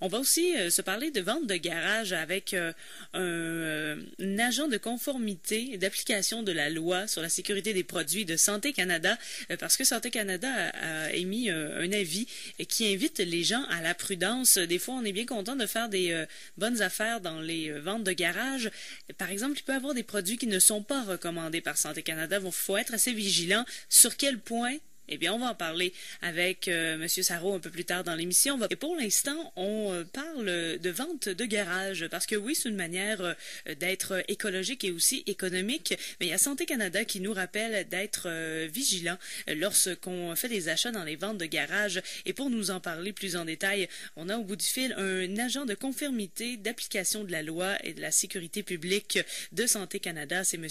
On va aussi se parler de vente de garage avec un agent de conformité d'application de la loi sur la sécurité des produits de Santé Canada, parce que Santé Canada a émis un avis qui invite les gens à la prudence. Des fois, on est bien content de faire des bonnes affaires dans les ventes de garage. Par exemple, il peut y avoir des produits qui ne sont pas recommandés par Santé Canada. Il faut être assez vigilant. Sur quel point? Eh bien, on va en parler avec M. Sarreau un peu plus tard dans l'émission. Et pour l'instant, on parle de vente de garage parce que oui, c'est une manière d'être écologique et aussi économique. Mais il y a Santé Canada qui nous rappelle d'être vigilant lorsqu'on fait des achats dans les ventes de garage. Et pour nous en parler plus en détail, on a au bout du fil un agent de conformité d'application de la loi et de la sécurité publique de Santé Canada. C'est M.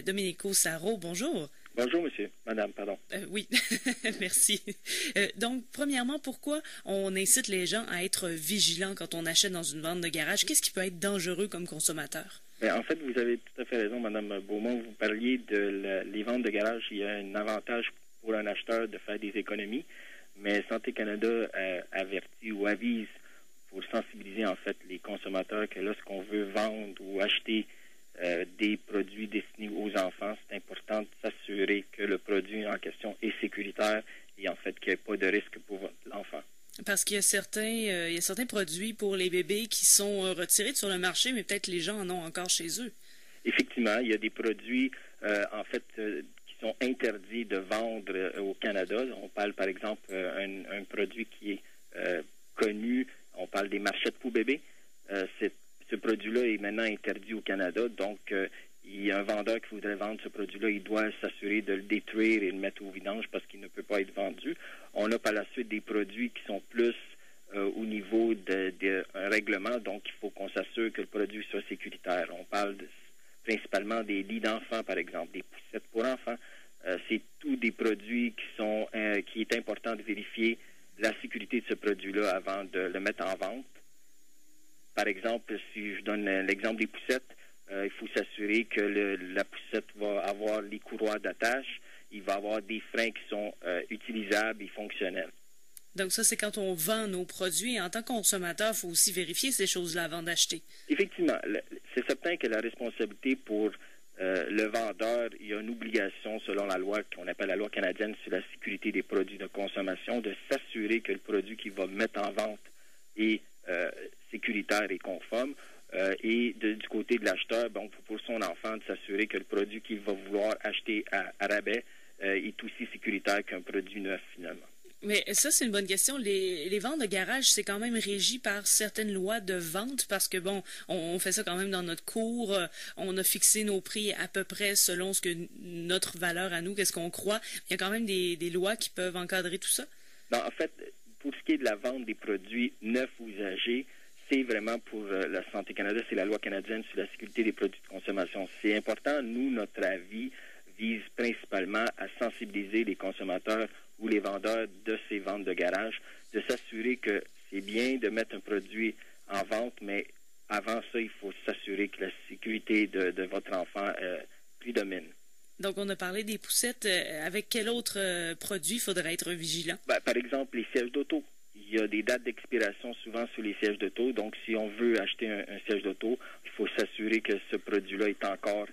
Domenico Sarreau. Bonjour. Bonjour, monsieur. Madame, pardon. Oui, merci. Donc, premièrement, pourquoi on incite les gens à être vigilants quand on achète dans une vente de garage? Qu'est-ce qui peut être dangereux comme consommateur? Bien, en fait, vous avez tout à fait raison, Madame Beaumont. Vous parliez les ventes de garage. Il y a un avantage pour un acheteur de faire des économies, mais Santé Canada avertit ou avise pour sensibiliser, en fait, les consommateurs que lorsqu'on veut vendre ou acheter des produits destinés aux enfants, c'est important de s'assurer que le produit en question est sécuritaire et en fait qu'il n'y ait pas de risque pour l'enfant. Parce qu'il y a certains produits pour les bébés qui sont retirés sur le marché, mais peut-être les gens en ont encore chez eux. Effectivement, il y a des produits en fait qui sont interdits de vendre au Canada. On parle par exemple un produit qui est connu, on parle des marchettes pour bébés. Ce produit-là est maintenant interdit au Canada, donc il y a un vendeur qui voudrait vendre ce produit-là, il doit s'assurer de le détruire et le mettre au vidange parce qu'il ne peut pas être vendu. On a par la suite des produits qui sont plus au niveau d'un règlement, donc il faut qu'on s'assure que le produit soit sécuritaire. On parle principalement des lits d'enfants, par exemple, des poussettes pour enfants. C'est tous des produits qui est important de vérifier la sécurité de ce produit-là avant de le mettre en vente. Par exemple, si je donne l'exemple des poussettes, il faut s'assurer que la poussette va avoir les courroies d'attache, il va avoir des freins qui sont utilisables et fonctionnels. Donc ça, c'est quand on vend nos produits. En tant que consommateur, il faut aussi vérifier ces choses-là avant d'acheter. Effectivement, c'est certain que la responsabilité pour le vendeur, il y a une obligation selon la loi qu'on appelle la loi canadienne sur la sécurité des produits de consommation de s'assurer que le produit qu'il va mettre en vente est sécuritaire et conforme. Et du côté de l'acheteur, bon, pour son enfant, de s'assurer que le produit qu'il va vouloir acheter à rabais est aussi sécuritaire qu'un produit neuf, finalement. Mais ça, c'est une bonne question. Les ventes de garage, c'est quand même régi par certaines lois de vente parce que, bon, on fait ça quand même dans notre cours. On a fixé nos prix à peu près selon ce que notre valeur à nous, qu'est-ce qu'on croit. Il y a quand même des lois qui peuvent encadrer tout ça? Non, en fait, pour ce qui est de la vente des produits neufs ou usagés, c'est vraiment pour la Santé Canada, c'est la loi canadienne sur la sécurité des produits de consommation. C'est important. Nous, notre avis vise principalement à sensibiliser les consommateurs ou les vendeurs de ces ventes de garage, de s'assurer que c'est bien de mettre un produit en vente, mais avant ça, il faut s'assurer que la sécurité de votre enfant prédomine. Donc, on a parlé des poussettes. Avec quel autre produit faudrait être vigilant? Par exemple, les sièges d'auto. Il y a des dates d'expiration souvent sur les sièges d'auto. Donc, si on veut acheter un siège d'auto, il faut s'assurer que ce produit-là est encore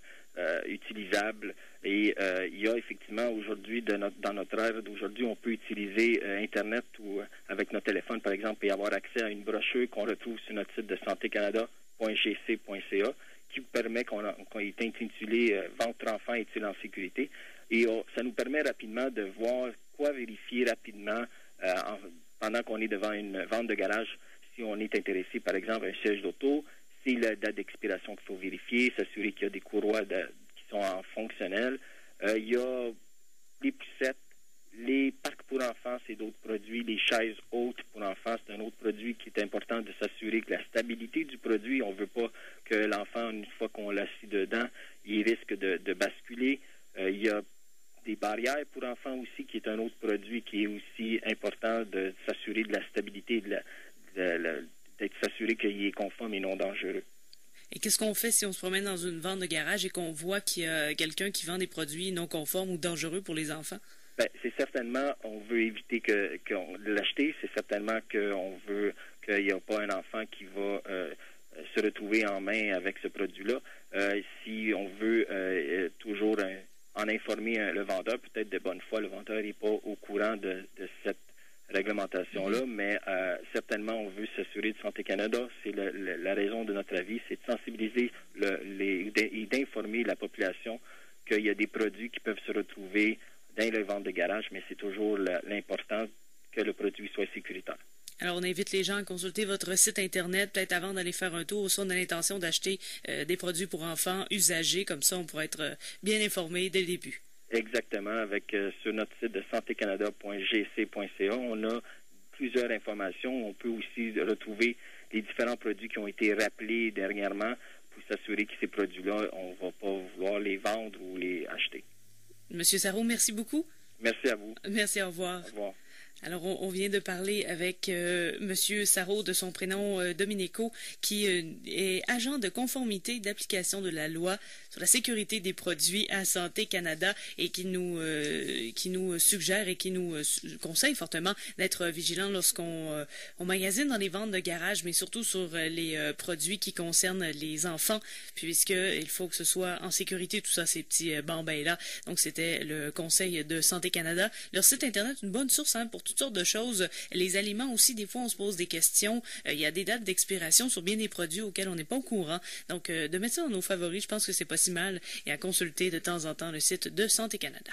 utilisable. Et il y a effectivement aujourd'hui, dans notre ère d'aujourd'hui, on peut utiliser Internet ou avec notre téléphone, par exemple, et avoir accès à une brochure qu'on retrouve sur notre site de santécanada.gc.ca qui permet qu'on est intitulé « Votre enfant est-il en sécurité ?» Et ça nous permet rapidement de voir quoi vérifier rapidement pendant qu'on est devant une vente de garage. Si on est intéressé, par exemple, à un siège d'auto, c'est la date d'expiration qu'il faut vérifier, s'assurer qu'il y a des courroies qui sont en fonctionnel. Il y a les poussettes, les parcs pour enfants, c'est d'autres produits. Les chaises hautes pour enfants, c'est un autre produit qui est important de s'assurer que la stabilité du produit, on ne veut pas que l'enfant, une fois qu'on l'assit dedans, il risque de basculer. Il y a des barrières pour enfants aussi, qui est un autre produit qui est aussi important de s'assurer de la stabilité, d'être s'assurer qu'il est conforme et non dangereux. Et qu'est-ce qu'on fait si on se promène dans une vente de garage et qu'on voit qu'il y a quelqu'un qui vend des produits non conformes ou dangereux pour les enfants? C'est certainement, on veut éviter de l'acheter. C'est certainement qu'on veut qu'il n'y a pas un enfant qui va se retrouver en main avec ce produit-là. Si on veut toujours en informer le vendeur, peut-être de bonne foi, le vendeur n'est pas au courant de cette réglementation-là, mais certainement on veut s'assurer de Santé Canada. C'est la raison de notre avis, c'est de sensibiliser et d'informer la population qu'il y a des produits qui peuvent se retrouver dans les ventes de garage, mais c'est toujours l'important que le produit soit sécuritaire. Alors, on invite les gens à consulter votre site Internet, peut-être avant d'aller faire un tour, si on a l'intention d'acheter des produits pour enfants usagés. Comme ça, on pourra être bien informé dès le début. Exactement. Sur notre site de santécanada.gc.ca, on a plusieurs informations. On peut aussi retrouver les différents produits qui ont été rappelés dernièrement pour s'assurer que ces produits-là, on ne va pas vouloir les vendre ou les acheter. Monsieur Sarrault, merci beaucoup. Merci à vous. Merci, au revoir. Au revoir. Alors, on vient de parler avec Monsieur Sarrault, de son prénom Domenico, qui est agent de conformité d'application de la loi sur la sécurité des produits à Santé Canada et qui nous suggère et qui nous conseille fortement d'être vigilant lorsqu'on magasine dans les ventes de garage, mais surtout sur les produits qui concernent les enfants, puisqu'il faut que ce soit en sécurité, tout ça, ces petits bambins-là. Donc, c'était le conseil de Santé Canada. Leur site Internet, une bonne source pour toutes sortes de choses. Les aliments aussi, des fois, on se pose des questions. Il y a des dates d'expiration sur bien des produits auxquels on n'est pas au courant. Donc, de mettre ça dans nos favoris, je pense que c'est pas si mal et à consulter de temps en temps le site de Santé Canada.